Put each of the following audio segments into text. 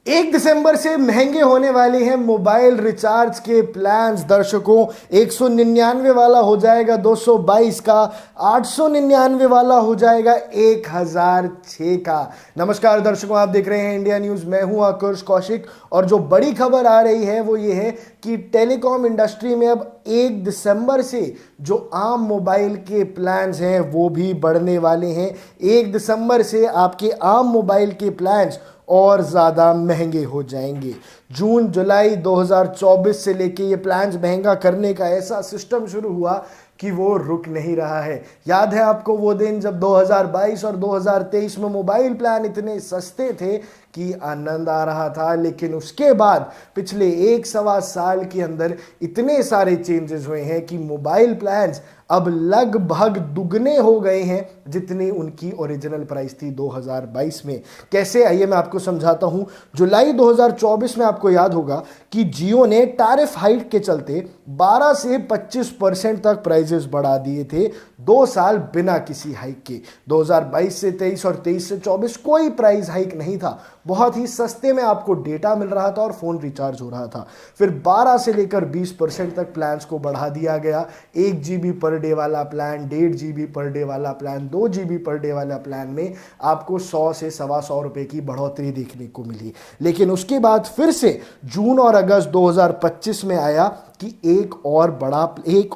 1 दिसंबर से महंगे होने वाले हैं मोबाइल रिचार्ज के प्लान्स दर्शकों। 199 वाला हो जाएगा 222 का, 899 वाला हो जाएगा 1006 का। नमस्कार दर्शकों, आप देख रहे हैं इंडिया न्यूज। मैं हूं आकर्ष कौशिक और जो बड़ी खबर आ रही है वो ये है कि टेलीकॉम इंडस्ट्री में अब 1 दिसंबर से जो आम मोबाइल के प्लान्स हैं वो भी बढ़ने वाले हैं। 1 दिसंबर से आपके आम मोबाइल के प्लान्स और ज़्यादा महंगे हो जाएंगे। जून जुलाई 2024 से लेके ये प्लान्स महंगा करने का ऐसा सिस्टम शुरू हुआ कि वो रुक नहीं रहा है। याद है आपको वो दिन जब 2022 और 2023 में मोबाइल प्लान इतने सस्ते थे कि आनंद आ रहा था, लेकिन उसके बाद पिछले 1 सवा साल के अंदर इतने सारे चेंजेस हुए हैं कि मोबाइल प्लान्स अब लगभग दुगने हो गए हैं जितनी उनकी ओरिजिनल प्राइस थी 2022 में। कैसे, आइए मैं आपको समझाता हूं। जुलाई 2024 में आपको याद होगा कि जियो ने टैरिफ हाइक के चलते 12 से 25% तक प्राइसेस बढ़ा दिए थे 2 साल बिना किसी हाइक के। 2022 से 23 और 23 से 24 कोई प्राइस हाइक नहीं था, बहुत ही सस्ते में आपको डेटा मिल रहा था और फोन रिचार्ज हो रहा था। फिर 12 से लेकर 20% तक प्लान्स को बढ़ा दिया गया। 1 GB पर डे वाला प्लान, 1.5 GB पर डे वाला प्लान, 2 GB पर डे वाला प्लान में आपको 100 से सवा 100 रुपए की बढ़ोतरी देखने को मिली। लेकिन उसके बाद फिर से जून और अगस्त 2025 में आया कि एक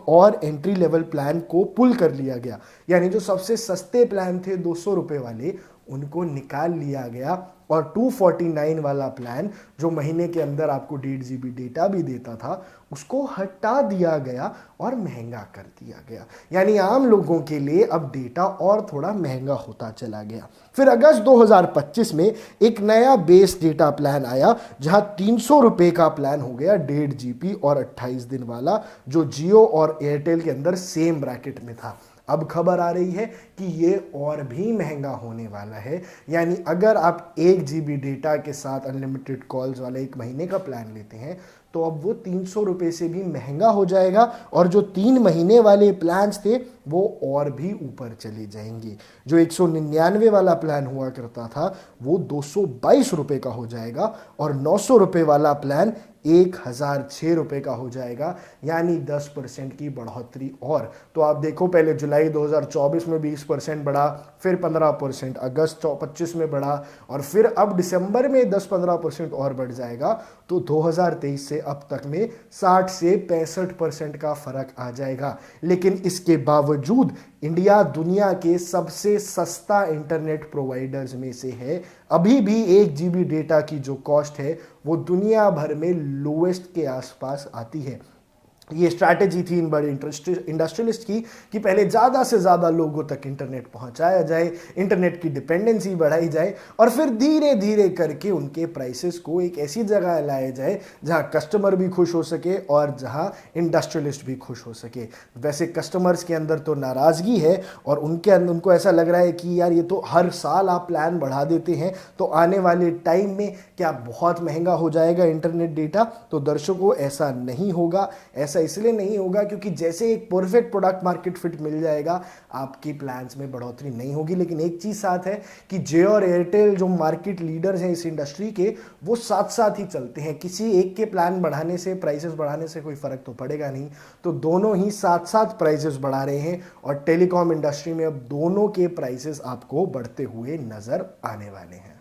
और एंट्री लेवल प्लान को पुल कर लिया गया। यानी जो सबसे सस्ते प्लान थे 200 रुपए वाले, उनको निकाल लिया गया और 249 वाला प्लान जो महीने के अंदर आपको 1.5 GB डेटा भी देता था, उसको हटा दिया गया और महंगा कर दिया गया। यानी आम लोगों के लिए अब डेटा और थोड़ा महंगा होता चला गया। फिर अगस्त 2025 में एक नया बेस डेटा प्लान आया जहां 300 रुपए का प्लान हो गया 1.5 GB और 28 दिन वाला, जो जियो और एयरटेल के अंदर सेम ब्रैकेट में था। अब खबर आ रही है कि ये और भी महंगा होने वाला है। यानी अगर आप 1 GB डेटा के साथ अनलिमिटेड कॉल्स वाला 1 महीने का प्लान लेते हैं तो अब वो 300 रुपए से भी महंगा हो जाएगा और जो 3 महीने वाले प्लान्स थे वो और भी ऊपर चले जाएंगे। जो 199 वाला प्लान हुआ करता था वो 222 रुपए का हो जाएगा और 900 रुपए वाला प्लान 1006 रुपए का हो जाएगा। यानी 10% की बढ़ोतरी। और तो आप देखो, पहले जुलाई 2024 में 20% बढ़ा, फिर 15% अगस्त 25 में बढ़ा और फिर अब दिसंबर में 10-15% और बढ़ जाएगा। तो 2023 से अब तक में 60 से 65% का फर्क आ जाएगा। लेकिन इसके बावजूद इंडिया दुनिया के सबसे सस्ता इंटरनेट प्रोवाइडर्स में से है। अभी भी 1 GB डेटा की जो कॉस्ट है वो दुनिया भर में लोएस्ट के आसपास आती है। ये स्ट्रैटेजी थी इन बड़े इंडस्ट्रियलिस्ट की कि पहले ज़्यादा से ज़्यादा लोगों तक इंटरनेट पहुंचाया जाए, इंटरनेट की डिपेंडेंसी बढ़ाई जाए और फिर धीरे धीरे करके उनके प्राइसेस को एक ऐसी जगह लाया जाए जहां कस्टमर भी खुश हो सके और जहां इंडस्ट्रियलिस्ट भी खुश हो सके। वैसे कस्टमर्स के अंदर तो नाराज़गी है और उनके अंदर उनको ऐसा लग रहा है कि यार ये तो हर साल आप प्लान बढ़ा देते हैं तो आने वाले टाइम में क्या बहुत महंगा हो जाएगा इंटरनेट डेटा। तो दर्शकों, ऐसा नहीं होगा। ऐसा इसलिए नहीं होगा क्योंकि जैसे एक परफेक्ट प्रोडक्ट मार्केट फिट मिल जाएगा आपकी प्लान्स में बढ़ोतरी नहीं होगी। लेकिन एक चीज साथ है कि जियो और एयरटेल जो मार्केट लीडर्स हैं इस इंडस्ट्री के, वो साथ साथ ही चलते हैं। किसी एक के प्लान बढ़ाने से, प्राइसेस बढ़ाने से कोई फर्क तो पड़ेगा नहीं। तो दोनों ही साथ साथ प्राइसेस बढ़ा रहे हैं और टेलीकॉम इंडस्ट्री में अब दोनों के प्राइसेस आपको बढ़ते हुए नजर आने वाले हैं।